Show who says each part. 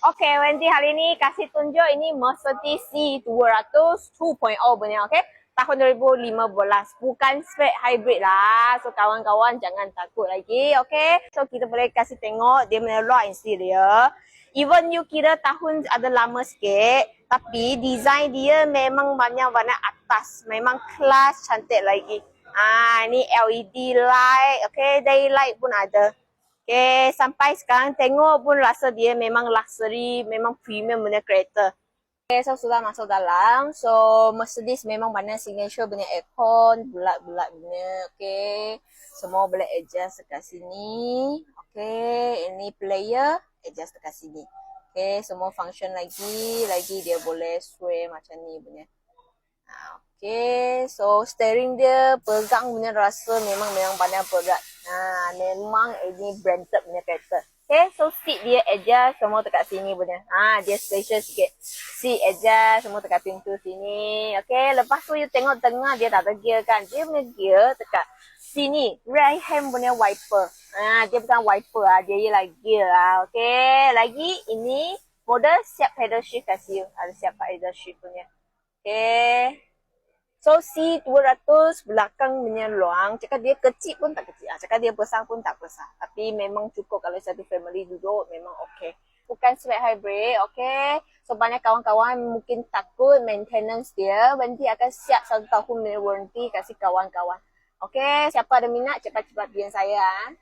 Speaker 1: Oke, Wendy hari ini kasih tunjuk ini Mercedes C200 2.0 punya, oke? Tahun 2015. Bukan spek hybrid lah. So, kawan-kawan jangan takut lagi, oke? So, kita boleh kasih tengok dia punya raw interior. Even you kira tahun ada lama sikit, tapi design dia memang banyak warna atas. Memang kelas cantik lagi. Ini LED light, okay? Daylight pun ada. Okay, sampai sekarang tengok pun rasa dia memang luxury, memang premium punya kereta. Okay, so sudah masuk dalam. So, Mercedes memang banyak signature punya aircon, bulat-bulat punya. Okay, semua boleh adjust dekat sini. Okay, ini player, adjust dekat sini. Okay, semua function lagi dia boleh sway macam ni punya. Okay, so steering dia pegang punya rasa memang banyak berat. Memang ini branded punya kereta. Okay, so seat dia adjust semua dekat sini punya. Dia spacious sikit. Seat adjust semua dekat pintu sini. Okay, lepas tu you tengok tengah dia tak ada gear kan. Dia punya gear dekat sini. Right hand punya wiper. Dia bukan wiper lah. Dia ialah gear lah. Okay, lagi ini model siap pedal shift kasih you. Ada siap pedal shift punya. Okay. So C200 belakang punya ruang, cakap dia kecil pun tak kecil. Cakap dia besar pun tak besar. Tapi memang cukup kalau satu family duduk, memang okey. Bukan spek hybrid, okey. So banyak kawan-kawan mungkin takut maintenance dia. Nanti akan siap 1 tahun punya warranty kasih kawan-kawan. Okey, siapa ada minat cepat-cepat DM saya.